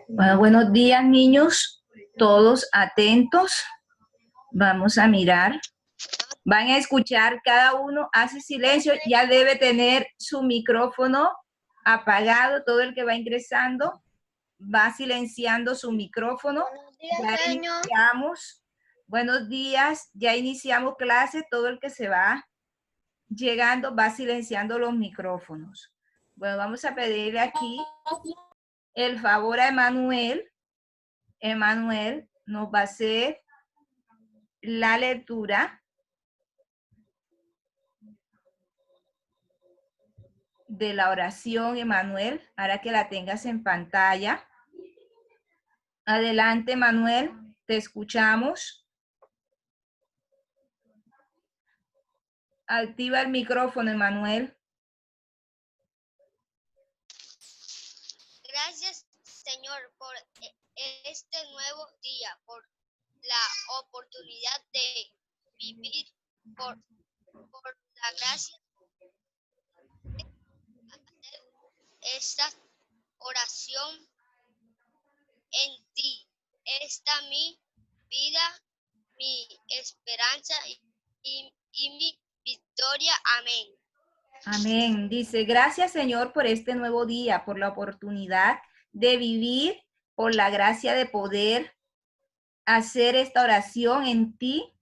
Bueno, buenos días, niños. Todos atentos. Vamos a mirar. Van a escuchar, cada uno hace silencio. Ya debe tener su micrófono apagado. Todo el que va ingresando va silenciando su micrófono. Ya iniciamos. Buenos días. Ya iniciamos clase. Todo el que se va llegando va silenciando los micrófonos. Bueno, vamos a pedirle aquí el favor a Emanuel. Emanuel nos va a hacer la lectura de la oración, Emanuel, para que la tengas en pantalla. Adelante, Emanuel, te escuchamos. Activa el micrófono, Emanuel. Gracias, Señor, por este nuevo día, por la oportunidad de vivir, por la gracia de hacer esta oración en ti. Esta mi vida, mi esperanza y mi victoria. Amén. Amén. Dice, gracias, Señor, por este nuevo día, por la oportunidad de vivir, por la gracia de poder hacer esta oración en ti.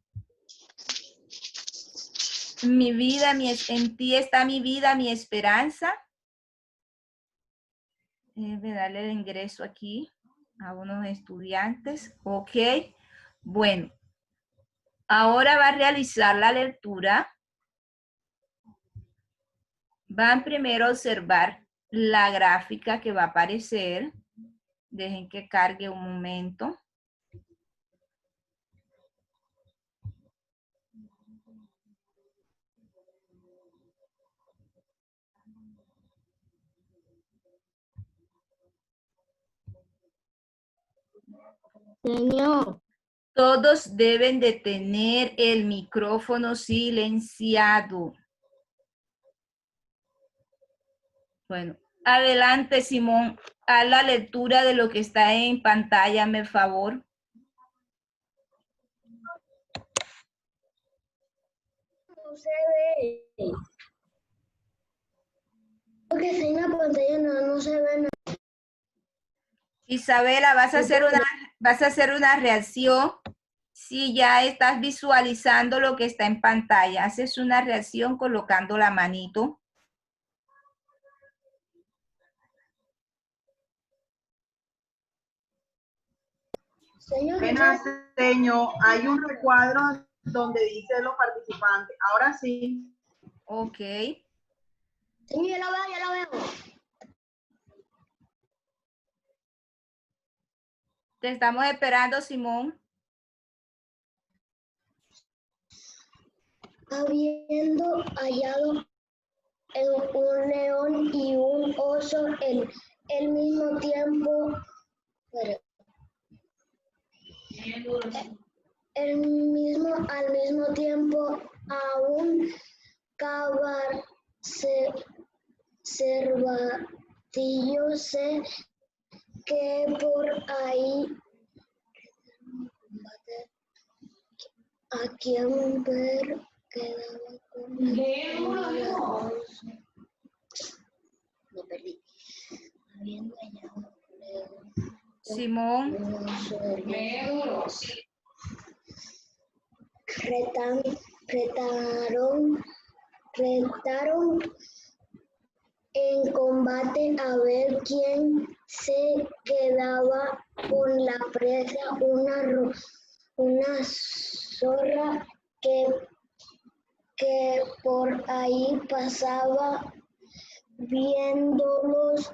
Mi vida, en ti está mi vida, mi esperanza. Debe darle el ingreso aquí a unos estudiantes. Ok. Bueno, ahora va a realizar la lectura. Van primero a observar la gráfica que va a aparecer. Dejen que cargue un momento. Señor. Todos deben de tener el micrófono silenciado. Bueno, adelante, Simón. Haz la lectura de lo que está en pantalla, por favor. No se ve. Porque está en la pantalla, no se ve nada. Isabela, vas a hacer una reacción. Si ya estás visualizando lo que está en pantalla, haces una reacción colocando la manito. Señor, Buenas, señor. Hay un recuadro donde dice los participantes. Ahora sí. Ok. Señor, ya la veo. Te estamos esperando, Simón. Habiendo hallado un león y un oso el mismo tiempo, al mismo tiempo, a un cervatillo sé que por ahí a quien ver quedaba con me perdí. Habiendo hallado Simón. Retaron en combate a ver quién se quedaba con la presa, una zorra que por ahí pasaba, viéndolos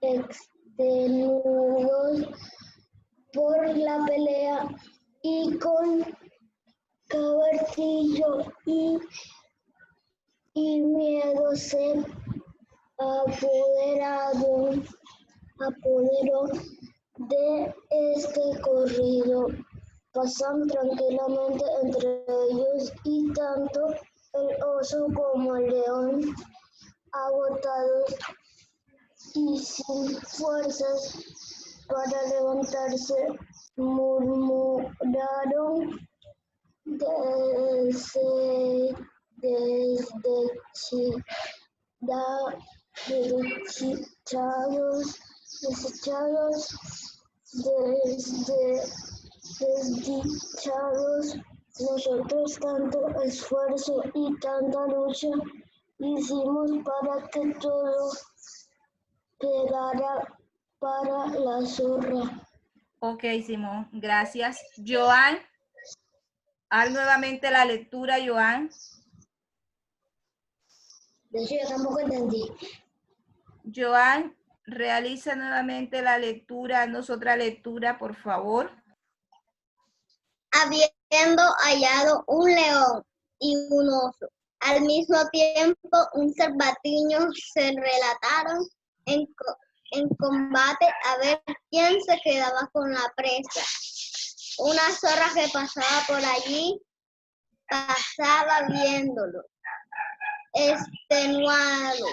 extenuados por la pelea y con cabertillo y miedo se apoderó de este corrido pasan tranquilamente entre ellos y tanto el oso como el león, agotados y sin fuerzas para levantarse, murmuraron desdechados desdichados, nosotros tanto esfuerzo y tanta lucha hicimos para que todo quedara para la zorra. Ok, Simón, gracias. Joan, haz nuevamente la lectura, Joan. De hecho, yo tampoco entendí. Joan, realiza nuevamente la lectura, haznos otra lectura, por favor. Habiendo hallado un león y un oso, al mismo tiempo un cervatiño, se relataron en combate a ver quién se quedaba con la presa. Una zorra que pasaba por allí, pasaba viéndolo, extenuado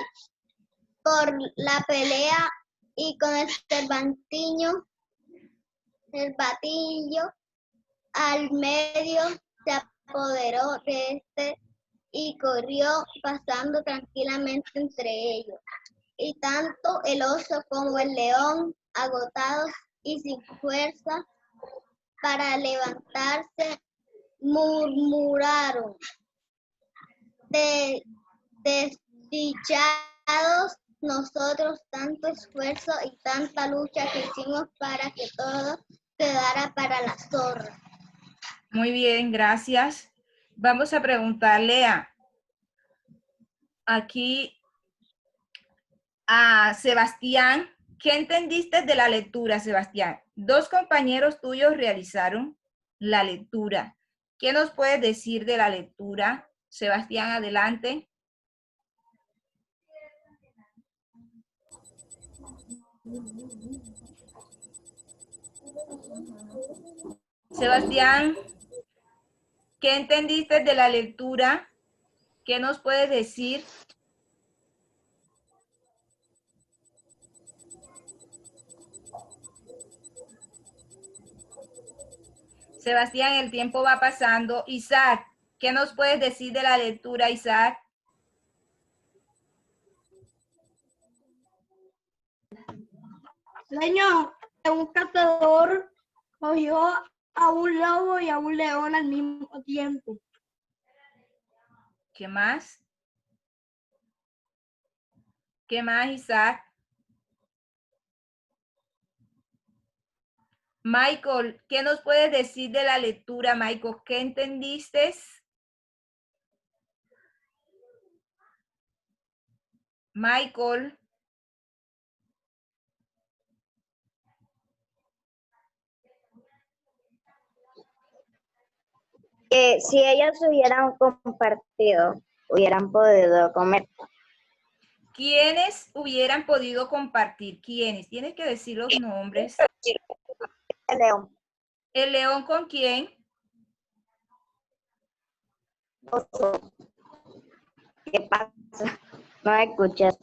por la pelea, y con el cervatillo al medio se apoderó de este y corrió pasando tranquilamente entre ellos. Y tanto el oso como el león, agotados y sin fuerza para levantarse, murmuraron, desdichados nosotros, tanto esfuerzo y tanta lucha que hicimos para que todo quedara para la zorra. Muy bien, gracias. Vamos a preguntarle aquí a Sebastián. ¿Qué entendiste de la lectura, Sebastián? Dos compañeros tuyos realizaron la lectura. ¿Qué nos puedes decir de la lectura? Sebastián, adelante. Sebastián, ¿qué entendiste de la lectura? ¿Qué nos puedes decir? Sebastián, el tiempo va pasando. Isaac, ¿qué nos puedes decir de la lectura, Isaac? Señor, un cazador cogió a un lobo y a un león al mismo tiempo. ¿Qué más? ¿Qué más, Isaac? Michael, ¿qué nos puedes decir de la lectura, Michael? ¿Qué entendiste? Michael. Que si ellos hubieran compartido, hubieran podido comer. ¿Quiénes hubieran podido compartir? ¿Quiénes? Tienes que decir los nombres. El león. ¿El león con quién? Oso. ¿Qué pasa? No me escuchas.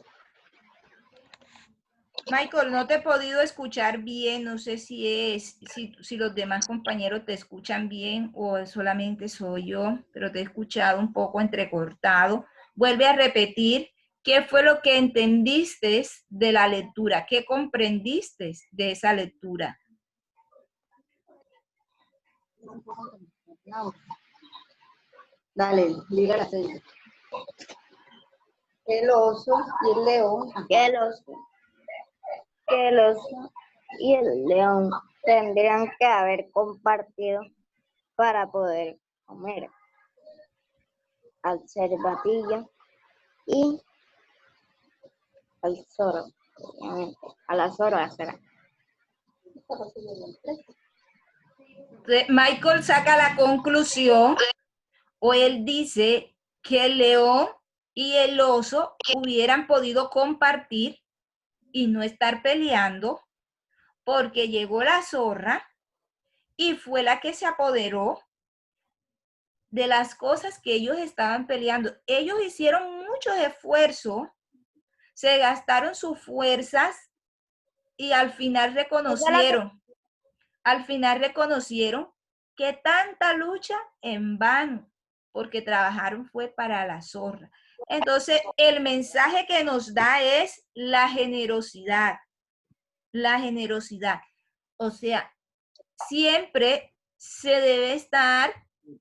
Michael, no te he podido escuchar bien. No sé si los demás compañeros te escuchan bien o solamente soy yo, pero te he escuchado un poco entrecortado. Vuelve a repetir. ¿Qué fue lo que entendiste de la lectura? ¿Qué comprendiste de esa lectura? Dale, liga la serie. El oso y el león. Que el oso y el león tendrían que haber compartido para poder comer. Al cervatillo y al zorro, obviamente. A la zorra será. Michael saca la conclusión, o él dice que el león y el oso hubieran podido compartir y no estar peleando porque llegó la zorra y fue la que se apoderó de las cosas que ellos estaban peleando. Ellos hicieron mucho esfuerzo, se gastaron sus fuerzas y al final reconocieron que tanta lucha en vano, porque trabajaron fue para la zorra. Entonces, el mensaje que nos da es la generosidad. La generosidad. O sea, siempre se debe estar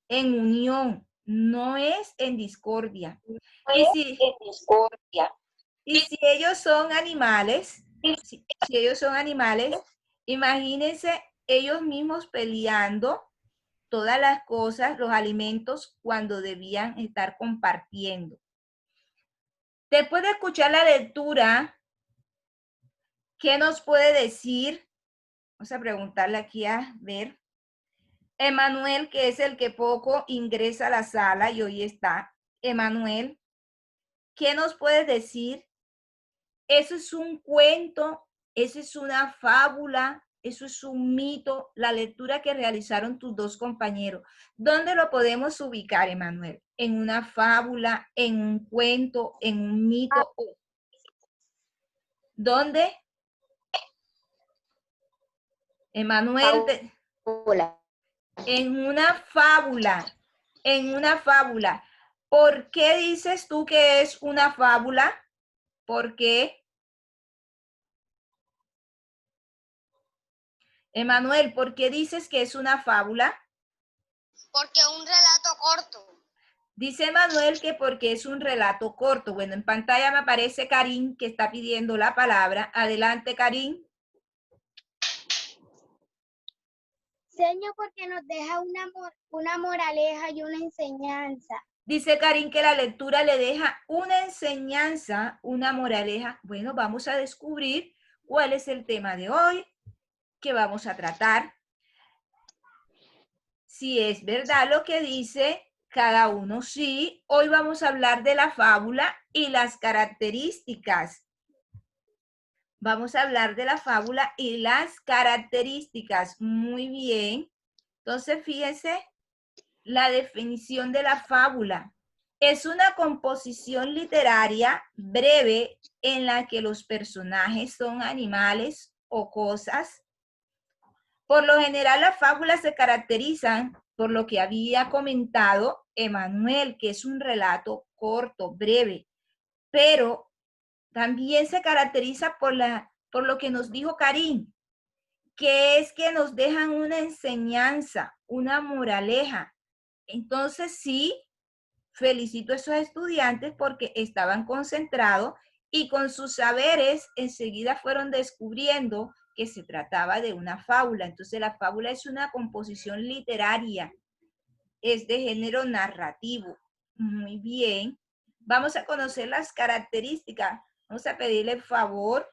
en unión, no es en discordia. Y si ellos son animales, si ellos son animales, imagínense ellos mismos peleando todas las cosas, los alimentos, cuando debían estar compartiendo. Después de escuchar la lectura, ¿qué nos puede decir? Vamos a preguntarle aquí a ver. Emanuel, que es el que poco ingresa a la sala y hoy está. Emanuel, ¿qué nos puedes decir? ¿Eso es un cuento? ¿Eso es una fábula? ¿Eso es un mito? La lectura que realizaron tus dos compañeros. ¿Dónde lo podemos ubicar, Emanuel? ¿En una fábula? ¿En un cuento? ¿En un mito? ¿Dónde? Emanuel, en una fábula. En una fábula. ¿Por qué dices tú que es una fábula? ¿Por qué? Emanuel, ¿por qué dices que es una fábula? Porque es un relato corto. Dice Emanuel que porque es un relato corto. Bueno, en pantalla me aparece Karin que está pidiendo la palabra. Adelante, Karin. Señor, porque nos deja una moraleja y una enseñanza. Dice Karin que la lectura le deja una enseñanza, una moraleja. Bueno, vamos a descubrir cuál es el tema de hoy que vamos a tratar. Si es verdad lo que dice cada uno, sí. Hoy vamos a hablar de la fábula y las características. Vamos a hablar de la fábula y las características. Muy bien. Entonces, fíjense la definición de la fábula. Es una composición literaria breve en la que los personajes son animales o cosas. Por lo general, las fábulas se caracterizan por lo que había comentado Emanuel, que es un relato corto, breve, pero también se caracteriza por lo que nos dijo Karin, que es que nos dejan una enseñanza, una moraleja. Entonces sí, felicito a esos estudiantes porque estaban concentrados y con sus saberes enseguida fueron descubriendo que se trataba de una fábula. Entonces la fábula es una composición literaria, es de género narrativo. Muy bien. Vamos a conocer las características. Vamos a pedirle el favor.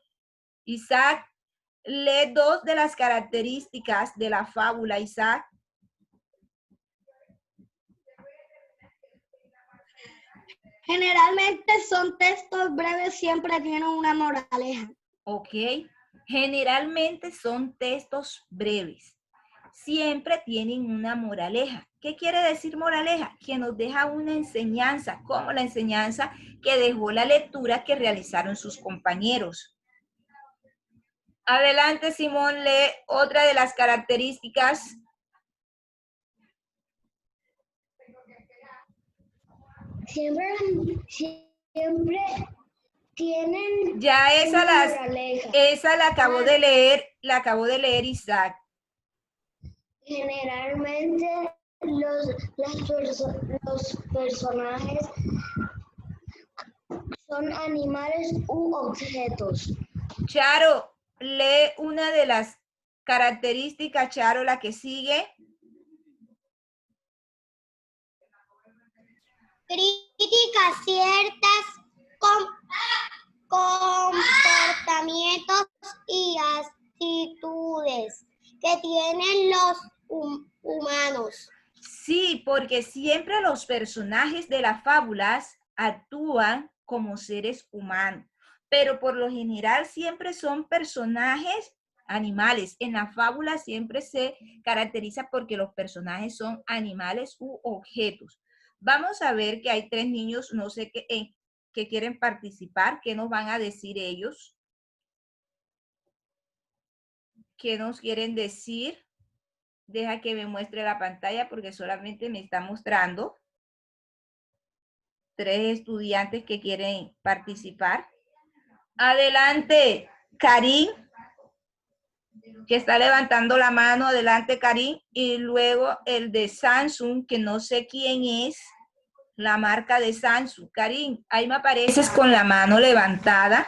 Isaac, lee 2 de las características de la fábula, Isaac. Generalmente son textos breves, siempre tienen una moraleja. Ok. Generalmente son textos breves. Siempre tienen una moraleja. ¿Qué quiere decir moraleja? Que nos deja una enseñanza, como la enseñanza que dejó la lectura que realizaron sus compañeros. Adelante, Simón, lee otra de las características. Siempre tienen Ya esa la acabo de leer Isaac. Generalmente los personajes son animales u objetos. Charo, lee una de las características, Charo, la que sigue. Critica ciertas comportamientos y actitudes que tienen los humanos. Sí, porque siempre los personajes de las fábulas actúan como seres humanos, pero por lo general siempre son personajes animales. En la fábula siempre se caracteriza porque los personajes son animales u objetos. Vamos a ver que hay 3 niños, no sé qué, que quieren participar. ¿Qué nos van a decir ellos? ¿Qué nos quieren decir? Deja que me muestre la pantalla porque solamente me está mostrando 3 estudiantes que quieren participar. Adelante, Karim, que está levantando la mano. Adelante, Karim. Y luego el de Samsung, que no sé quién es, la marca de Samsung. Karim, ahí me apareces con la mano levantada.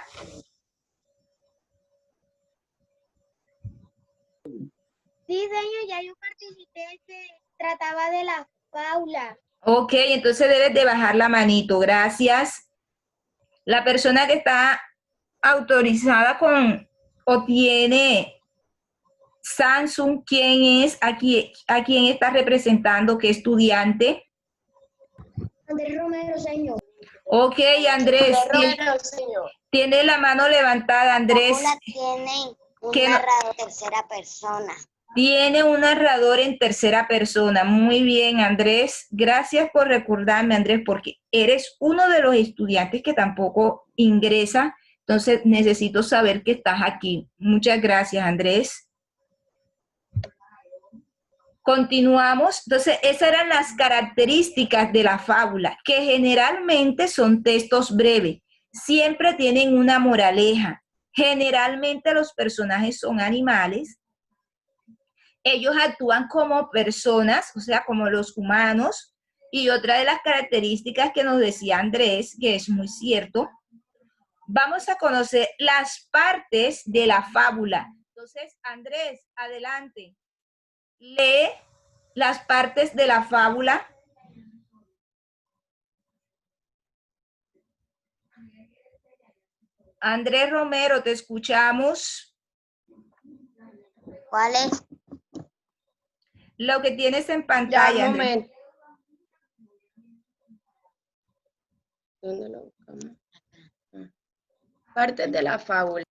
Sí, señor, ya yo participé, que trataba de la fábula. Ok, entonces debes de bajar la manito. Gracias. La persona que está autorizada con o tiene Samsung, ¿quién es? ¿A quién está representando? ¿Qué estudiante? Andrés Romero, señor. Ok, Andrés, tiene la mano levantada, Andrés. Tiene un ¿Qué no- narrador tercera persona. Tiene un narrador en tercera persona. Muy bien, Andrés. Gracias por recordarme, Andrés, porque eres uno de los estudiantes que tampoco ingresa. Entonces, necesito saber que estás aquí. Muchas gracias, Andrés. Continuamos. Entonces, esas eran las características de la fábula, que generalmente son textos breves. Siempre tienen una moraleja. Generalmente los personajes son animales. Ellos actúan como personas, o sea, como los humanos. Y otra de las características que nos decía Andrés, que es muy cierto, vamos a conocer las partes de la fábula. Entonces, Andrés, adelante. Lee las partes de la fábula. Andrés Romero, te escuchamos. ¿Cuál es? Lo que tienes en pantalla. Ya, un Andrés. momento. ¿Dónde lo buscamos? Partes de la fábula.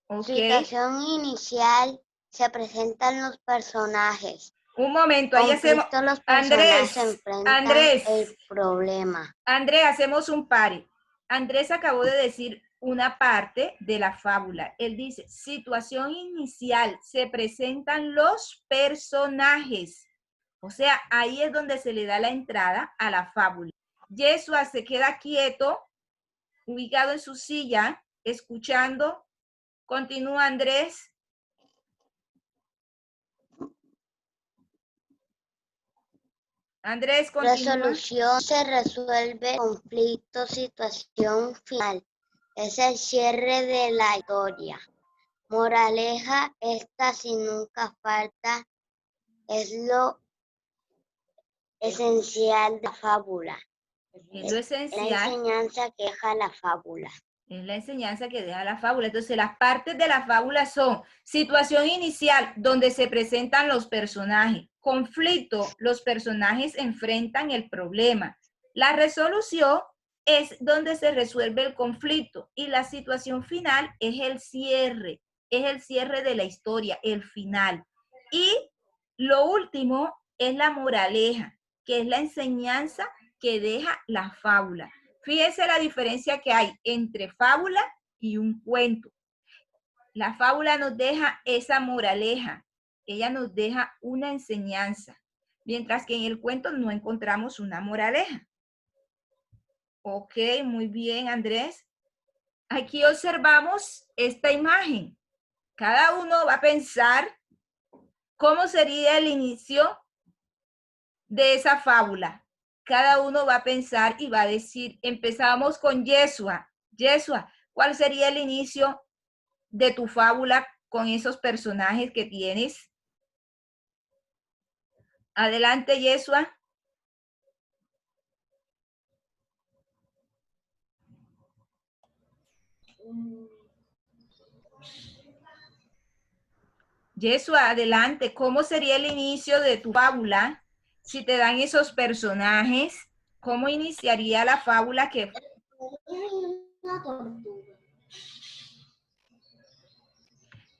Ok. Situación inicial, se presentan los personajes. Un momento, ahí hacemos. Conflicto, los Andrés, personajes se enfrentan el problema. Andrés, hacemos un pare. Andrés acabó de decir una parte de la fábula. Él dice, situación inicial, se presentan los personajes. O sea, ahí es donde se le da la entrada a la fábula. Yeshua se queda quieto, ubicado en su silla, escuchando. Continúa, Andrés. Andrés, continúa. Resolución, se resuelve conflicto, situación final. Es el cierre de la historia. Moraleja, esta si nunca falta, es lo esencial de la fábula. Es lo La esencial. enseñanza que deja la fábula. Es la enseñanza que deja la fábula. Entonces, las partes de la fábula son situación inicial, donde se presentan los personajes. Conflicto, los personajes enfrentan el problema. La resolución es donde se resuelve el conflicto. Y la situación final es el cierre de la historia, el final. Y lo último es la moraleja, que es la enseñanza que deja la fábula. Fíjense la diferencia que hay entre fábula y un cuento. La fábula nos deja esa moraleja, ella nos deja una enseñanza, mientras que en el cuento no encontramos una moraleja. Ok, muy bien, Andrés. Aquí observamos esta imagen. Cada uno va a pensar cómo sería el inicio de esa fábula. Cada uno va a pensar y va a decir, empezamos con Yeshua. Yeshua, ¿cuál sería el inicio de tu fábula con esos personajes que tienes? Adelante, Yeshua. Yeshua, adelante. ¿Cómo sería el inicio de tu fábula? Si te dan esos personajes, ¿cómo iniciaría la fábula que... Una tortuga.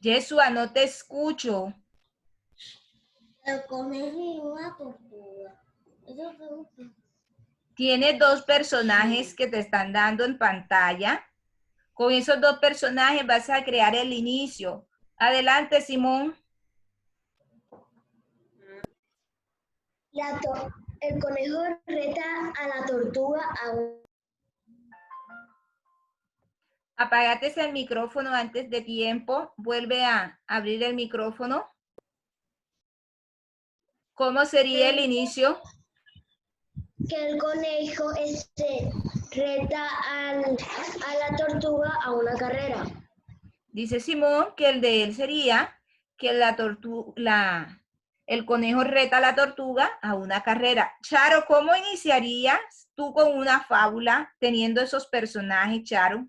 Yeshua, no te escucho. El conejo y una tortuga. Tienes dos personajes que te están dando en pantalla. Con esos dos personajes vas a crear el inicio. Adelante, Simón. El conejo reta a la tortuga a un... Apagaste el micrófono antes de tiempo. Vuelve a abrir el micrófono. ¿Cómo sería el inicio? Que el conejo reta a la tortuga a una carrera. Dice Simón que el de él sería que el conejo reta a la tortuga a una carrera. Charo, ¿cómo iniciarías tú con una fábula teniendo esos personajes, Charo?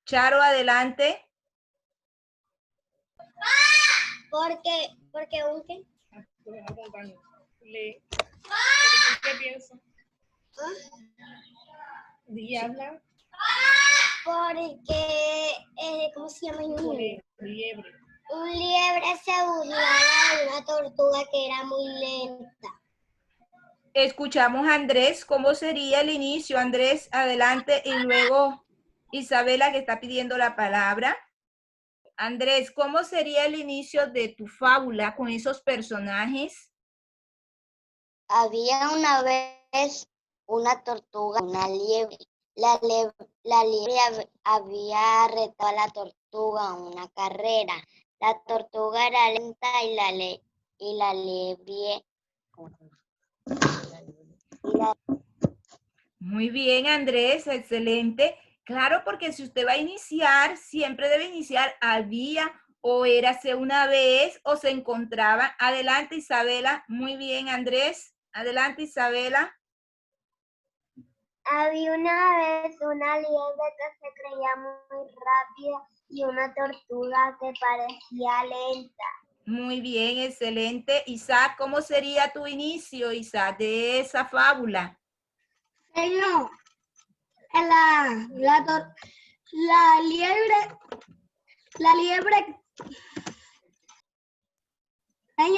Charo, adelante. Porque un qué. ¿Qué piensas? Diabla. Porque, ¿cómo se llama? Liebre. Un liebre se burlaba de una tortuga que era muy lenta. Escuchamos a Andrés. ¿Cómo sería el inicio? Andrés, adelante. Y luego Isabela, que está pidiendo la palabra. Andrés, ¿cómo sería el inicio de tu fábula con esos personajes? Había una vez una tortuga, una liebre. La liebre había retado a la tortuga a una carrera. La tortuga era lenta y la liebre... Muy bien, Andrés, excelente. Claro, porque si usted va a iniciar, siempre debe iniciar había o érase una vez o se encontraba. Adelante, Isabela. Muy bien, Andrés. Adelante, Isabela. Había una vez una liebre que se creía muy rápida y una tortuga que parecía lenta. Muy bien, excelente. Isaac, ¿cómo sería tu inicio, Isaac, de esa fábula? Señor,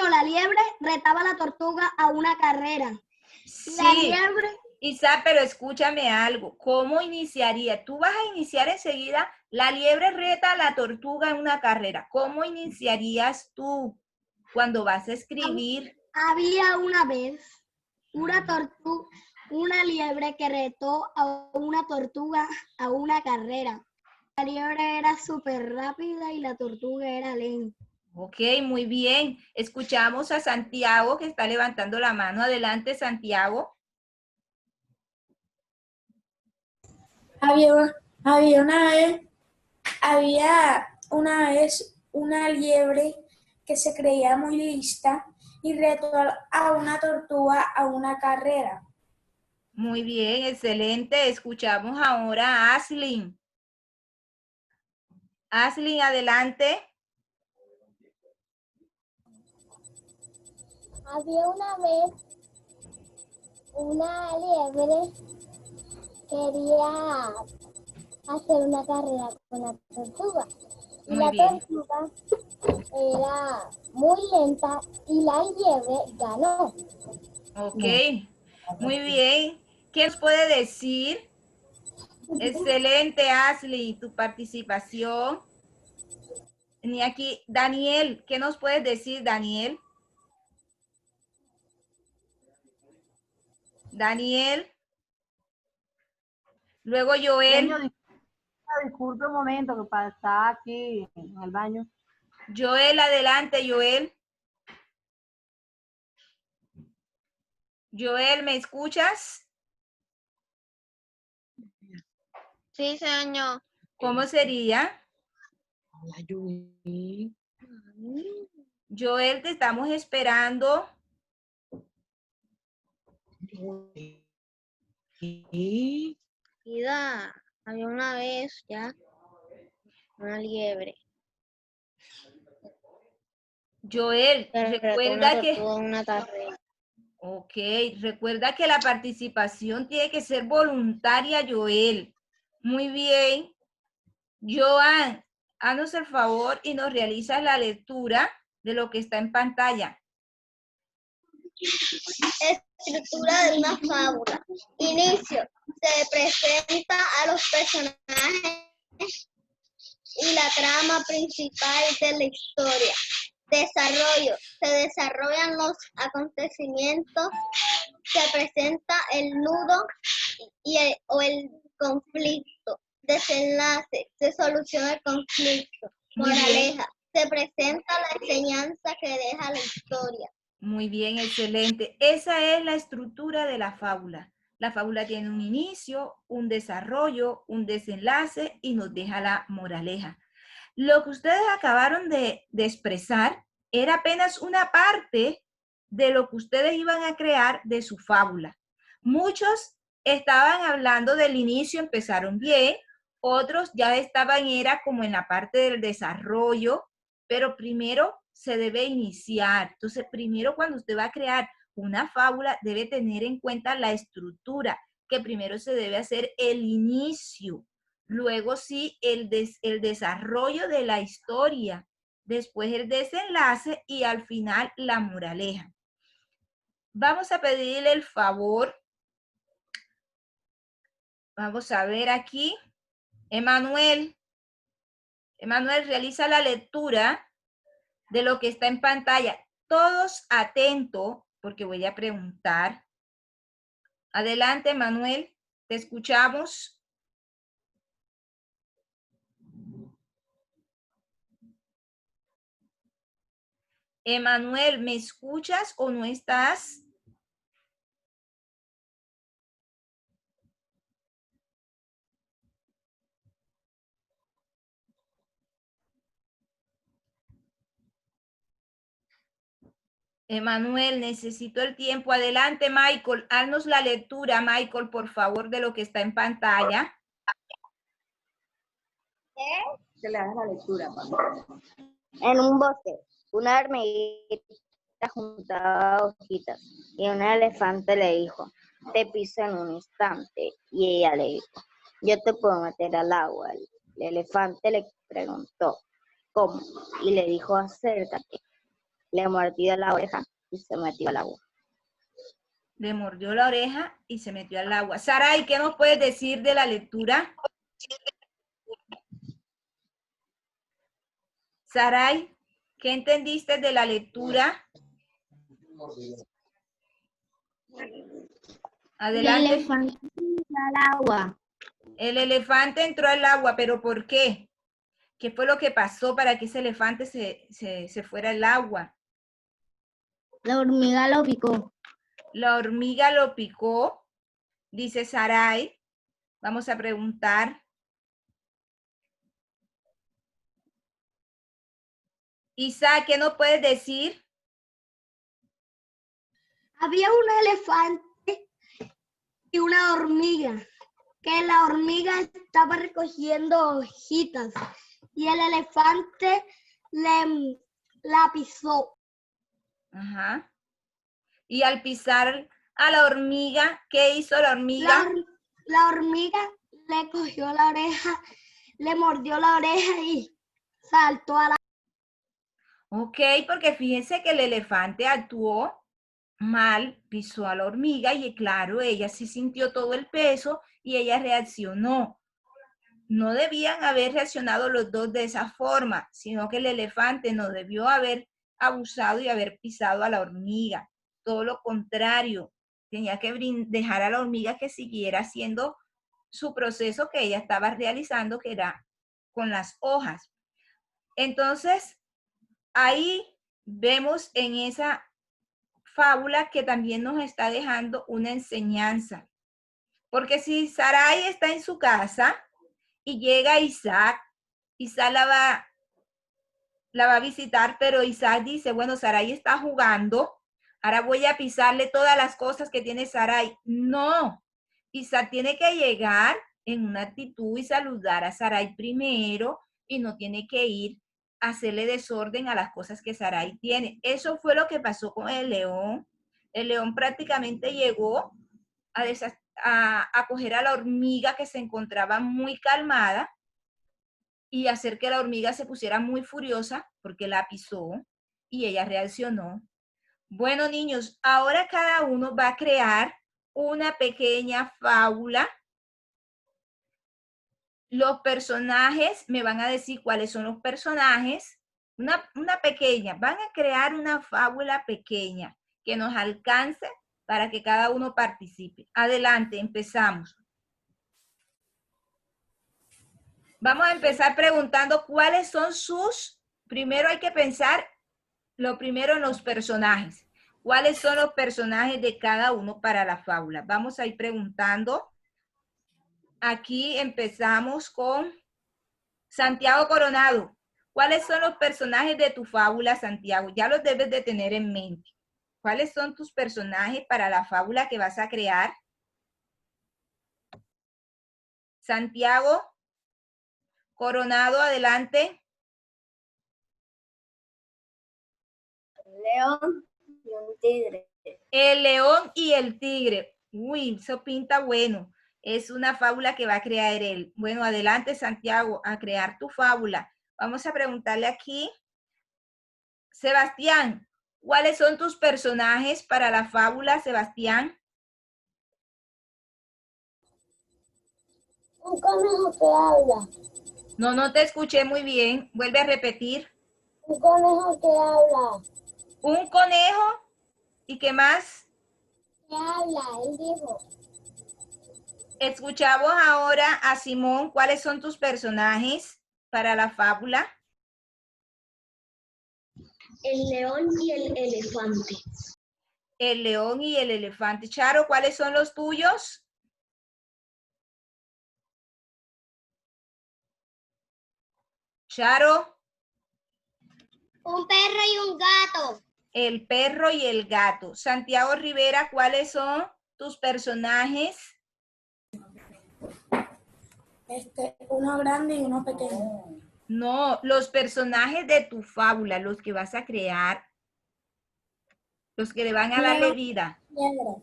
la liebre retaba a la tortuga a una carrera. La Sí, liebre, Isaac, pero escúchame algo. ¿Cómo iniciaría? Tú vas a iniciar enseguida, la liebre reta a la tortuga en una carrera. ¿Cómo iniciarías tú cuando vas a escribir? había una vez una liebre que retó a una tortuga a una carrera. La liebre era súper rápida y la tortuga era lenta. Ok, muy bien. Escuchamos a Santiago que está levantando la mano. Adelante, Santiago. Había una vez una liebre que se creía muy lista y retó a una tortuga a una carrera. Muy bien, excelente. Escuchamos ahora a Aslin. Aslin, adelante. Había una vez una liebre quería hacer una carrera con la tortuga. Y Muy la bien. tortuga era muy lenta y la liebre ganó. Ok, muy bien. ¿Qué nos puede decir? Excelente, Ashley, tu participación. Ni aquí, Daniel, ¿qué nos puedes decir, Daniel? Daniel. Luego Joel. Señor, disculpe un momento que está aquí en el baño. Joel, adelante, Joel. Joel, ¿me escuchas? Sí, señor. ¿Cómo sería? Hola, Yui. Joel, te estamos esperando. Vida, había una vez ya una liebre. Joel, Que retó recuerda una que... tortuga en una carrera. Ok, recuerda que la participación tiene que ser voluntaria, Joel. Muy bien. Joan, haznos el favor y nos realizas la lectura de lo que está en pantalla. Estructura de una fábula. Inicio. Se presenta a los personajes y la trama principal de la historia. Desarrollo. Se desarrollan los acontecimientos. Se presenta el nudo o el conflicto. Desenlace. Se soluciona el conflicto. Muy bien. Moraleja. Se presenta la enseñanza que deja la historia. Muy bien, excelente. Esa es la estructura de la fábula. La fábula tiene un inicio, un desarrollo, un desenlace y nos deja la moraleja. Lo que ustedes acabaron de expresar era apenas una parte de lo que ustedes iban a crear de su fábula. Muchos estaban hablando del inicio, empezaron bien, otros ya estaban, era como en la parte del desarrollo, pero primero se debe iniciar. Entonces, primero cuando usted va a crear una fábula, debe tener en cuenta la estructura, que primero se debe hacer el inicio, luego sí el desarrollo de la historia, después el desenlace y al final la moraleja. Vamos a pedirle el favor. Vamos a ver aquí. Emanuel, realiza la lectura de lo que está en pantalla. Todos atentos, porque voy a preguntar. Adelante, Manuel, te escuchamos. Emanuel, ¿me escuchas o no estás? Emanuel, necesito el tiempo. Adelante, Michael. Haznos la lectura, Michael, por favor, de lo que está en pantalla. Que le hagas la lectura, papá. En un bosque, una hormiguita juntaba hojitas y un elefante le dijo, te piso en un instante. Y ella le dijo, yo te puedo meter al agua. El elefante le preguntó, ¿cómo? Y le dijo, acércate. Le mordió la oreja y se metió al agua. Le mordió la oreja y se metió al agua. Saray, ¿qué nos puedes decir de la lectura? Saray, ¿qué entendiste de la lectura? Adelante. El elefante entró al agua. El elefante entró al agua, ¿pero por qué? ¿Qué fue lo que pasó para que ese elefante se fuera al agua? La hormiga lo picó. La hormiga lo picó, dice Saray. Vamos a preguntar. Isa, ¿qué nos puedes decir? Había un elefante y una hormiga, que la hormiga estaba recogiendo hojitas y el elefante la pisó. Ajá. Y al pisar a la hormiga, ¿qué hizo la hormiga? La hormiga le cogió la oreja, le mordió la oreja y saltó a la... Ok, porque fíjense que el elefante actuó mal, pisó a la hormiga y claro, ella sí sintió todo el peso y ella reaccionó. No debían haber reaccionado los dos de esa forma, sino que el elefante no debió haber abusado y haber pisado a la hormiga. Todo lo contrario, tenía que dejar a la hormiga que siguiera haciendo su proceso que ella estaba realizando, que era con las hojas. Entonces, ahí vemos en esa fábula que también nos está dejando una enseñanza. Porque si Sarai está en su casa y llega Isaac la va a visitar, pero Isaac dice, bueno, Sarai está jugando, ahora voy a pisarle todas las cosas que tiene Sarai. No, Isaac tiene que llegar en una actitud y saludar a Sarai primero y no tiene que ir a hacerle desorden a las cosas que Sarai tiene. Eso fue lo que pasó con el león. El león prácticamente llegó a coger a la hormiga que se encontraba muy calmada y hacer que la hormiga se pusiera muy furiosa porque la pisó y ella reaccionó. Bueno, niños, ahora cada uno va a crear una pequeña fábula. Los personajes, me van a decir cuáles son los personajes. Una pequeña, van a crear una fábula pequeña que nos alcance para que cada uno participe. Adelante, empezamos. Vamos a empezar preguntando cuáles son sus, primero hay que pensar, lo primero en los personajes. ¿Cuáles son los personajes de cada uno para la fábula? Vamos a ir preguntando. Aquí empezamos con Santiago Coronado. ¿Cuáles son los personajes de tu fábula, Santiago? Ya los debes de tener en mente. ¿Cuáles son tus personajes para la fábula que vas a crear? Santiago Coronado, adelante. León y un tigre. El león y el tigre. Uy, eso pinta bueno. Es una fábula que va a crear él. Bueno, adelante, Santiago, a crear tu fábula. Vamos a preguntarle aquí. Sebastián, ¿cuáles son tus personajes para la fábula, Sebastián? Un conejo que habla. No te escuché muy bien. Vuelve a repetir. Un conejo que habla. Un conejo. ¿Y qué más? ¿Qué habla? Él dijo. Escuchamos ahora a Simón. ¿Cuáles son tus personajes para la fábula? El león y el elefante. El león y el elefante. Charo, ¿cuáles son los tuyos? Charo. Un perro y un gato. El perro y el gato. Santiago Rivera, ¿cuáles son tus personajes? Uno grande y uno pequeño. No, los personajes de tu fábula, los que vas a crear, los que le van a darle vida. Liebre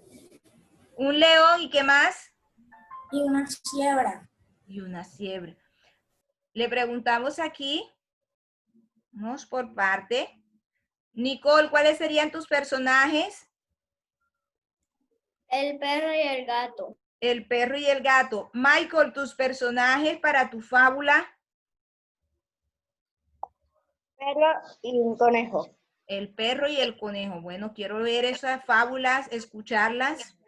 Un león, ¿y qué más? y una ciebra. Y una cebra. Le preguntamos aquí, vamos por parte. Nicole, ¿cuáles serían tus personajes? El perro y el gato. El perro y el gato. Michael, tus personajes para tu fábula. Perro y un conejo. El perro y el conejo. Bueno, quiero ver esas fábulas, escucharlas.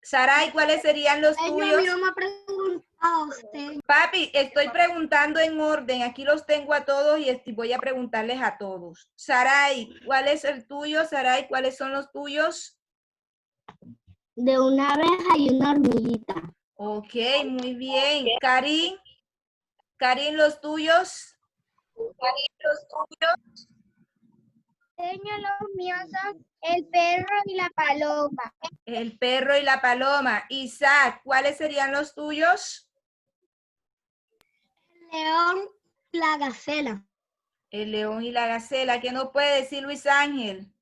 Saray, ¿cuáles serían los tuyos? No me ha preguntado usted. Papi, estoy preguntando en orden. Aquí los tengo a todos y voy a preguntarles a todos. Saray, ¿cuál es el tuyo? Saray, ¿cuáles son los tuyos? De una abeja y una hormiguita. Ok, muy bien. Karin, Karin, ¿los tuyos? Los míos son el perro y la paloma. El perro y la paloma. Isaac, ¿cuáles serían los tuyos? León, la gacela. El león y la gacela. ¿Qué nos puede decir Luis Ángel?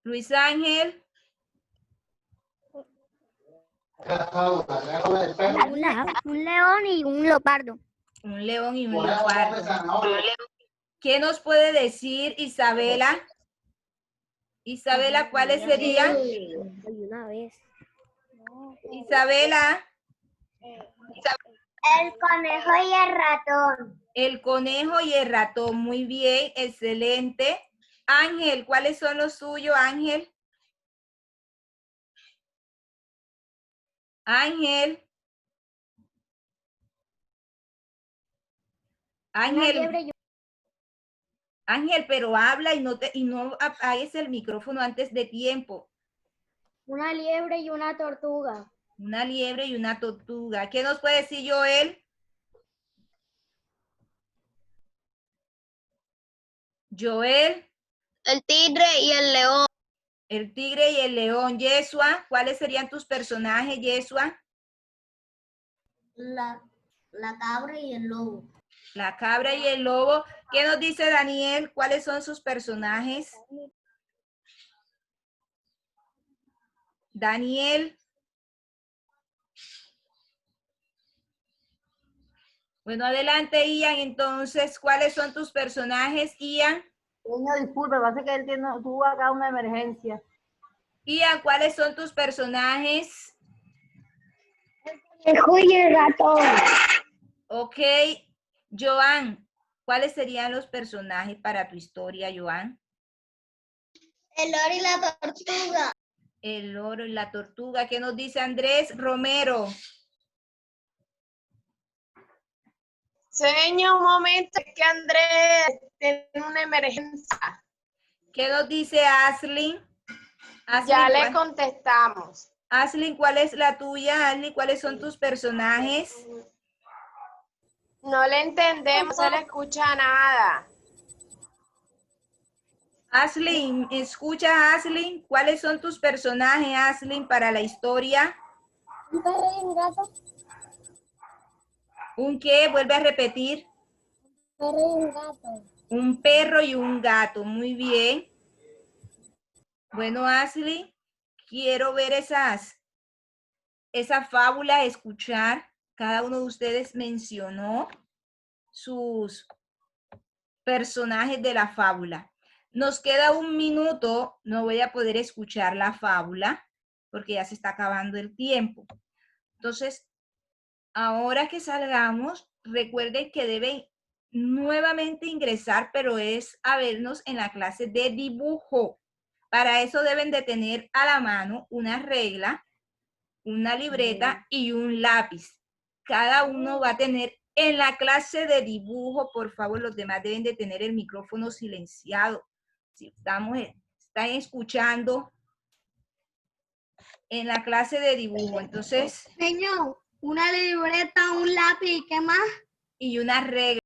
Luis Ángel. Un león y un leopardo. Un león y un leopardo. ¿Qué nos puede decir Isabela? Isabela, ¿cuáles serían? Una vez. Isabela. El conejo y el ratón. El conejo y el ratón. Muy bien, excelente. Ángel, ¿cuáles son los suyos, Ángel? Ángel. Ángel. Ángel, pero habla y no apagues el micrófono antes de tiempo. Una liebre y una tortuga. Una liebre y una tortuga. ¿Qué nos puede decir Joel? Joel. El tigre y el león. El tigre y el león. Yesua, ¿cuáles serían tus personajes, Yesua? La cabra y el lobo. La cabra y el lobo. ¿Qué nos dice Daniel? ¿Cuáles son sus personajes? Daniel. Bueno, adelante, Ian. Entonces, ¿cuáles son tus personajes, Ian? Señor, disculpe, parece que él tuvo acá una emergencia. Ian, ¿cuáles son tus personajes? El conejo y el ratón. Ok. Joan, ¿cuáles serían los personajes para tu historia, Joan? El loro y la tortuga. El loro y la tortuga. ¿Qué nos dice Andrés Romero? Señor, un momento, es que Andrés tiene una emergencia. ¿Qué nos dice Aslin? Ya le contestamos. Aslin, ¿cuál es la tuya? Aslin, ¿cuáles son tus personajes? No le entendemos, no se le escucha nada. Aslin, escucha, Aslin. ¿Cuáles son tus personajes, Aslin, para la historia? Un perro y un gato. ¿Un qué? Vuelve a repetir. Un perro y un gato. Un perro y un gato. Muy bien. Bueno, Aslin, quiero ver esa fábula, escuchar. Cada uno de ustedes mencionó sus personajes de la fábula. Nos queda un minuto, no voy a poder escuchar la fábula porque ya se está acabando el tiempo. Entonces, ahora que salgamos, recuerden que deben nuevamente ingresar, pero es a vernos en la clase de dibujo. Para eso deben de tener a la mano una regla, una libreta y un lápiz. Cada uno va a tener en la clase de dibujo, por favor, los demás deben de tener el micrófono silenciado. Si están escuchando en la clase de dibujo, entonces... Señor, una libreta, un lápiz, ¿qué más? Y una regla.